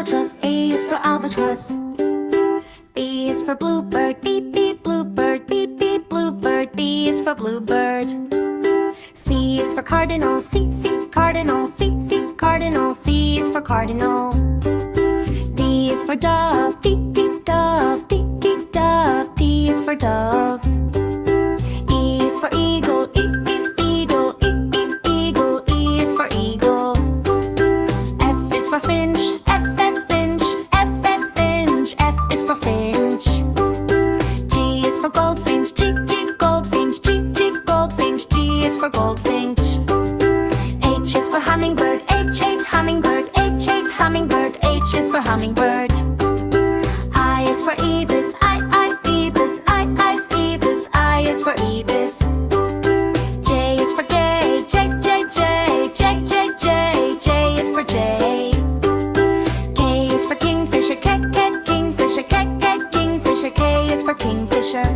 albatross. A is for albatross. B is for bluebird. Beep beep bluebird. Beep beep bluebird. B is for bluebird. C is for cardinal. C cardinal. C cardinal. C is for cardinal. D is for dove. D dove. D dove. D is for dove. E is for eagle. Eagle. Eagle. E is for eagle. F is for finch. Finch. Finch. F is for finch. G is for goldfinch. Goldfinch. Goldfinch. G is for goldfinch. H is for hummingbird. Hummingbird. Hummingbird. H is for hummingbird. I is for ibis. Phoebus. Phoebus. I is for ibis. J is for jay. J is for jay. K is for kingfisher. Kingfisher. Kingfisher. K is for kingfisher.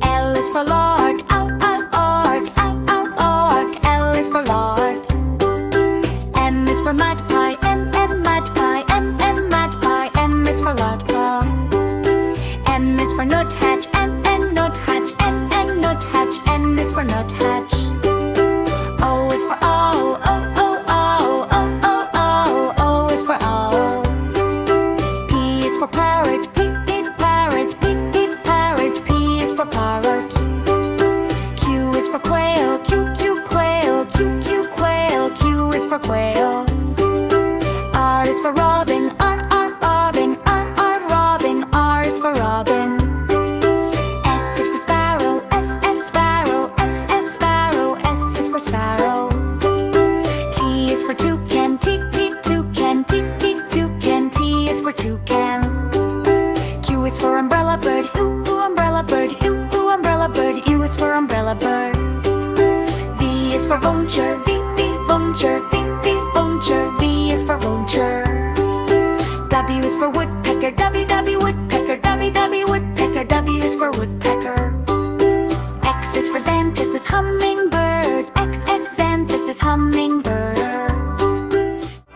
L is for lark. L is for lark. M is for magpie. Magpie. Magpie. M is for lotka. N is for nuthatch. Nuthatch. Nuthatch. N is for nuthatch. O is for owl. O is for owl. P is for parrot. Parrot. Parrot. P is for parrot. Q is for quail. Quail. Quail. Q is for quail. R is for robin. Robin. Robin. R is for robin. S is for sparrow. Sparrow. Sparrow. S is for sparrow. T is for toucan. Toucan. Toucan. T is for toucan. Q is for umbrella bird. Umbrella bird. Umbrella bird. U is for umbrella bird. V is for vulture. Vulture. Vulture. V is for vulture. W is for woodpecker. Woodpecker. Woodpecker. W is for woodpecker. X is for xanthus. Is hummingbird. Xanthus is hummingbird.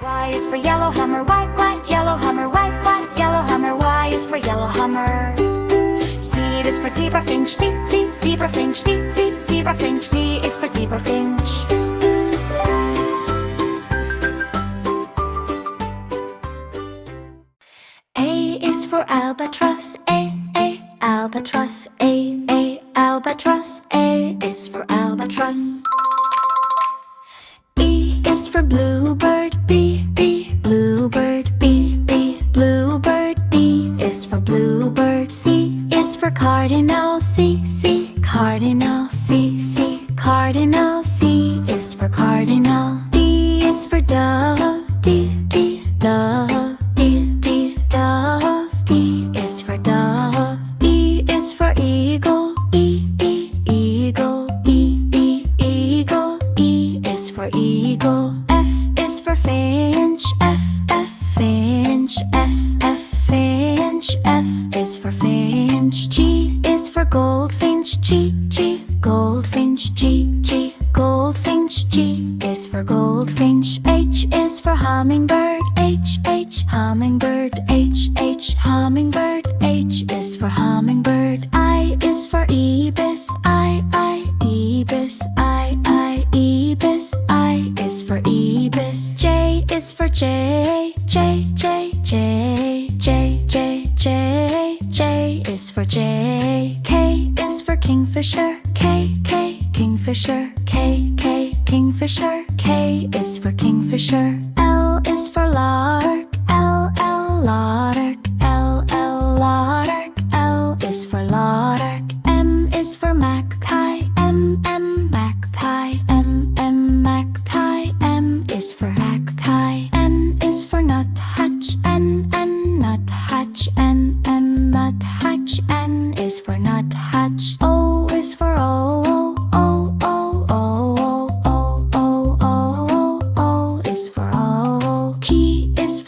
Y is for yellow hammer. White. Yellow hammer. White. Yellow hammer. Y is for yellow hammer. Z is for zebra finch. Zebra finch. Zebra finch. Z is for zebra finch. A is for albatross. Albatross. Albatross. A is for albatross. B is for bluebird. Bluebird. Bluebird. B is for bluebird. C is for cardinal. Cardinal. Cardinal. C is for cardinal. D is for dove. Dove. Dove. D is for dove. E is for eagle. Eagle. Eagle. E is for eagle. F is for finch. Finch. Finch. F is for finch. G is for goldfinch. Goldfinch. Goldfinch. G is for goldfinch. H is for hummingbird. Hummingbird. Hummingbird. H is for hummingbird. I is for ibis. Ibis. Ibis. I is for ibis. J is for jay. J is for jay. K is for kingfisher. Kingfisher. Kingfisher. K is for kingfisher. L is for lark. Lark. Lark. L is for lark. M is for magpie. Magpie. Magpie. M is for magpie. N is for nuthatch. Nuthatch. Nuthatch. N is for nuthatch. O is for owl. O is for owl. P is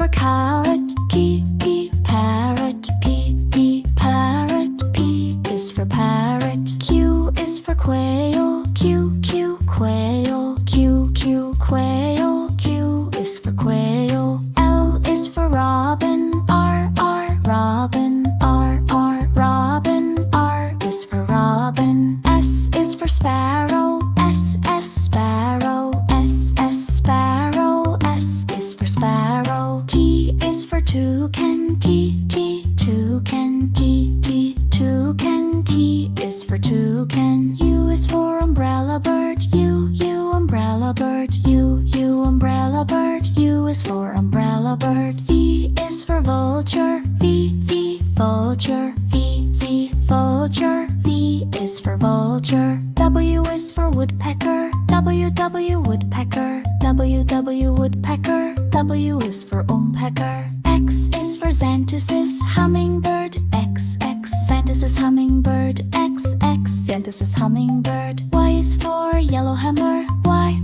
vulture. W is for woodpecker. W woodpecker. W woodpecker. W is for woodpecker. X is for xanthusis, hummingbird. X xanthusis, hummingbird. X xanthusis, hummingbird. Y is for yellowhammer. Y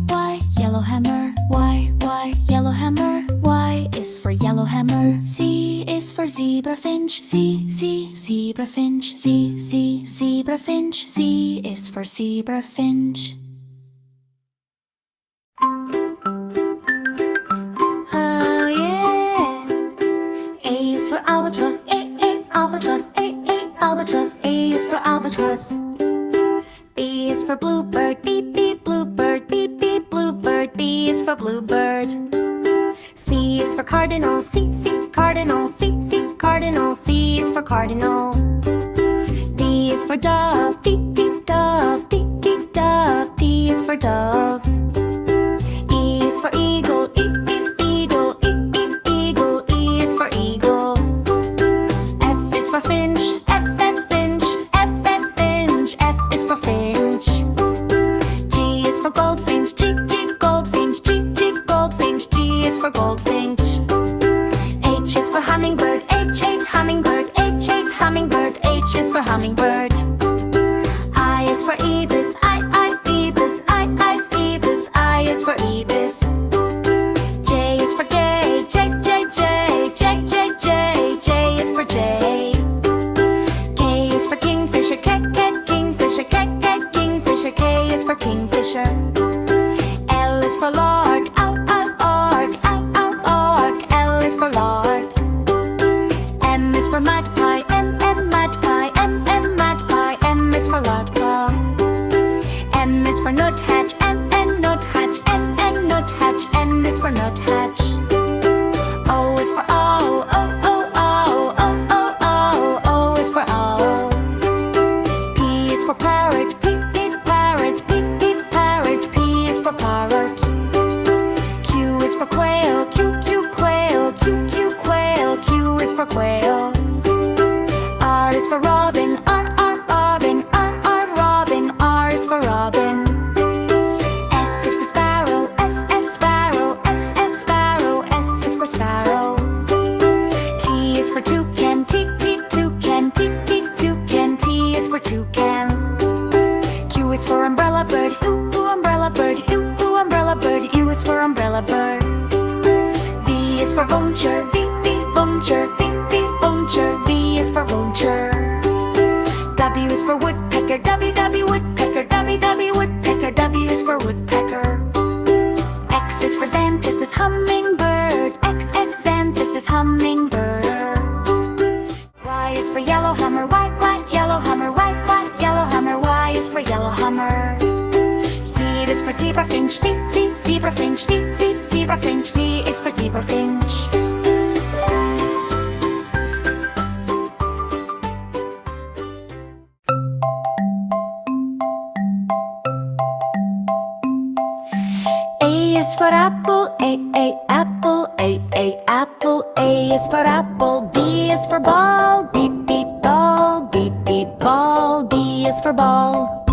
yellowhammer. Y yellowhammer. Y is for yellowhammer. Z is for zebrafinch. Z zebrafinch. Z zebrafinch. Z is for zebrafinch. Oh yeah. A is for albatross. A albatross. A albatross. A is for albatross. B is for bluebird. B bluebird. B bluebird. B is for bluebird. C is for cardinal. C cardinal. C cardinal. C is for cardinal. D is for dove. D dove. D dove. D is for dove. E is for eagle. Eagle. Eagle. E is for eagle. F is for finch. F finch. F finch. F is for finch. G is for goldfinch. G goldfinch. G goldfinch. G is for goldfinch. H is for hummingbird. H hummingbird. H hummingbird. H is for hummingbird. I is for ibis. I phoebus. I phoebus. I is for ibis. J is for gay. J is for jay. K is for kingfisher. Kingfisher. Kingfisher. K is for kingfisher. L is for lark. Lark. L is for lark. M is for magpie. Magpie. M magpie. M is for lotpa. M is for nuthatch. Nuthatch. Nuthatch. N is for nuthatch. O is for owl. O is for owl. P is for parrot. Parrot. Parrot. P is for parrot. Q is for quail. Quail. Quail. Q is for quail. R is for robin. Robin. Robin. R is for robin. S is for sparrow. Sparrow. Sparrow. S is for sparrow. T is for toucan. Toucan. Toucan. T is for toucan. Q is for umbrella bird. Umbrella bird. Umbrella bird. U is for umbrella bird. V is for vulture. Vulture. Vulture. V is for vulture. W is for woodpecker. Woodpecker. Woodpecker. W is for woodpecker. X is for xanthusis, hummingbird. X xanthusis, hummingbird. Y is for yellowhammer. Yellowhammer. Yellowhammer. Y is for yellowhammer. Z is for zebrafinch. Zebrafinch. Zebrafinch. Z is for zebrafinch. A is for apple. Apple. Apple. A is for apple. B is for ball. Ball. Ball. B is for ball.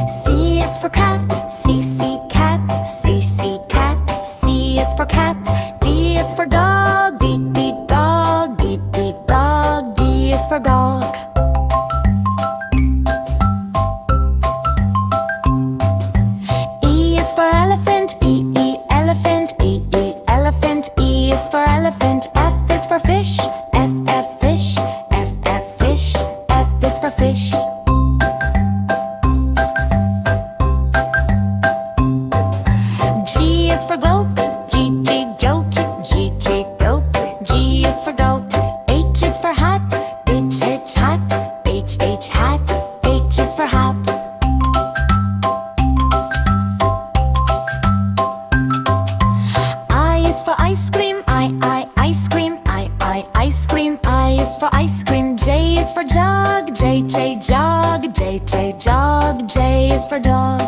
C is for cat. Cat. Cat. C is for cat. D is for dog. Dog. Dog. D is for dog. E is for elephant. Elephant. Elephant. E is for elephant. F is for fish. Fish. Fish. F is for fish. G is for goat. Goat. Goat. G is for goat. H is for hat. Hat. Hat. H is for hat. I is for ice cream. Ice cream. Ice cream. I is for ice cream. J is for jug. Jog. Jog. J is for dog.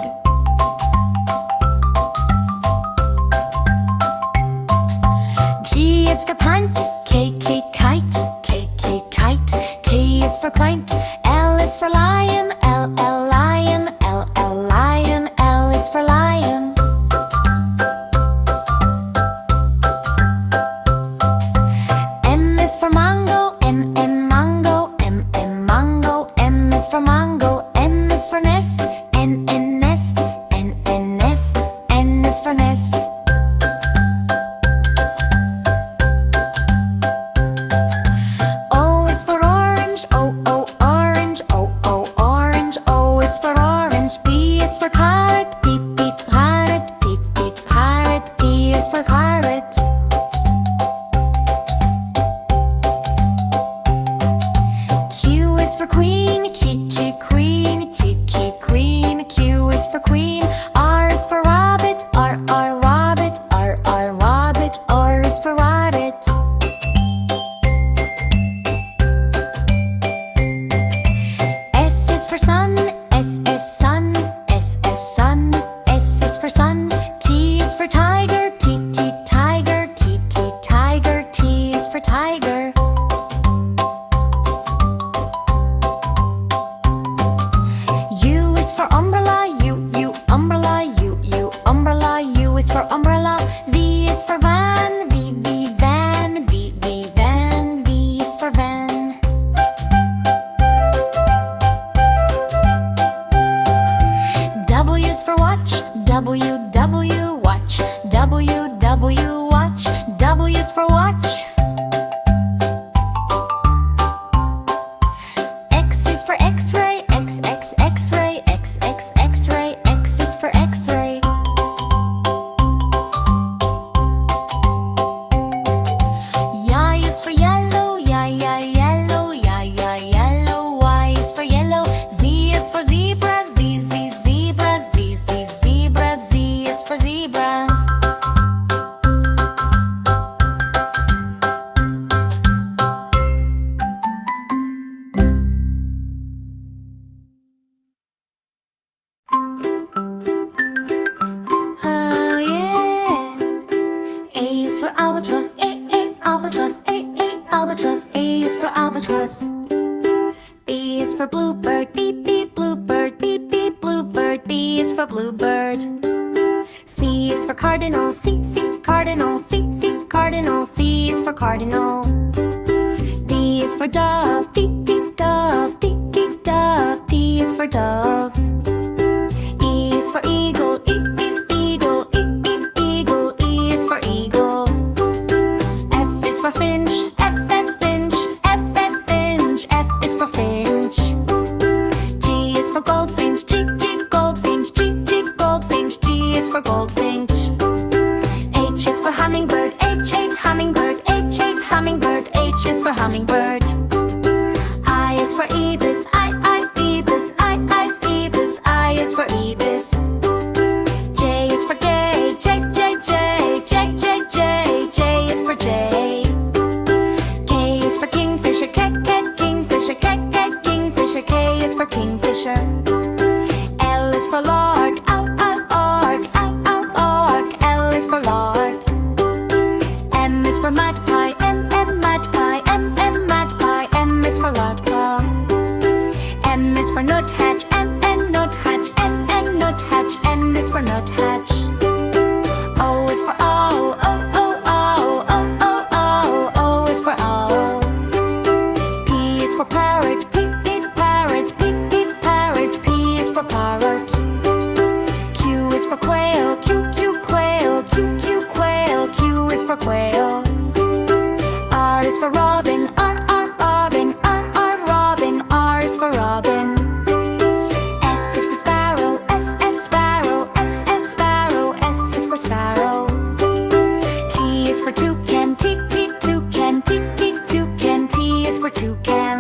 G is for kite. Kite. for quaint. L is for lion. L, L, lion. L, L, lion. L is for lion. M is for mango. M, M, mango. M, M, mango. M is for mango. N is for nest. N, N, nest. N, N, nest. N is for nest. O is for orange. O, O, orange. O, O, orange. O is for orange. P is for parrot. P, P, parrot. P, P, parrot. P is for parrot. Q is for queen. Q, Q, queen. Q, Q, queen. Q is for queen. R is for rabbit. R, R, rabbit. R, R, rabbit. R is for rabbit. S is for sun. S, S, sun. S, S, sun. S is for sun. T is for tiger. T, T, tiger. T, T, tiger. T is for tiger. U is for umbrella. U, U, umbrella. U, U, umbrella. U is for umbrella. V is for van. V, V, van. V, V, van. V is for van. W is for watch. W, W, watch. W, W, watch. W is for watch. X is for X-ray. X, X, X-ray. X, X, X-ray. X is for X-ray. Y is for yellow. Y, Y, yellow. Y, Y, yellow. Y is for yellow. Z is for zebra. Z, Z, zebra. Z, Z, zebra. Z is for zebra. Oh yeah. A is for albatross. A, albatross. A, albatross. A is for albatross. B is for bluebird. B, B, bluebird. B, B, bluebird. B is for bluebird. C is for cardinal. C, C, cardinal. C, C, cardinal. C is for cardinal. D is for dove. D, D, dove. D, D, dove. D is for dove. E is for eagle. E, E, eagle. E, E, eagle. E is for eagle. F is for finch. F, F, finch. F, F, finch. F is for finch. G is for goldfinch. G, G, goldfinch. G, G, goldfinch. G is for goldfinch. H is for hummingbird. H, H, hummingbird. H, H, hummingbird. H is for hummingbird. I is for ibis. I, phoebus. I, phoebus. I is for ibis. J is for gay. J, J, J. J, J, J. J is for jay. K is for kingfisher. K, K, kingfisher. K, K, kingfisher. K is for kingfisher. L is for lark. L, lark. L, lark. L is for lark. M is for magpie. M, magpie. M, magpie. M is for lotpa. M is for nuthatch. N, nuthatch. N, nuthatch. N is for nuthatch. O is for owl. O, O, owl. O, O, owl. O is for owl. P is for parrot. P, P, parrot. P, P, parrot. P is for parrot. Q is for quail. Q, Q, quail. Q, Q, quail. Q is for quail. R is for robin. R, robin. R, robin. R is for robin. S is for sparrow. S, sparrow. S, sparrow. S is for sparrow. T is for toucan. T, toucan. T, toucan. T is for toucan.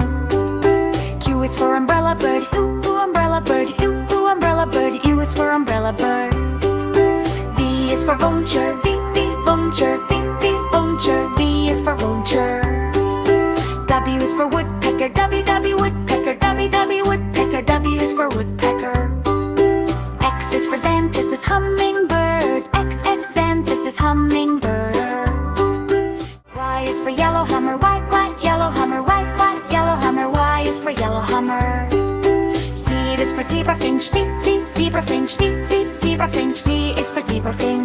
Q is for umbrella bird. U, umbrella bird. U, umbrella bird. U is for umbrella bird. V is for vulture. V, vulture. V, vulture. V is for vulture. W is for woodpecker. W, woodpecker. W, woodpecker. W is for woodpecker. X is for xanthus. Is hummingbird. X, xanthus is hummingbird. Y is for yellow hammer. Y, yellow hammer. Y, yellow hammer. Y is for yellow zebra finch. Z, z, zebra finch. Z, z, zebra finch. Z is for zebra finch.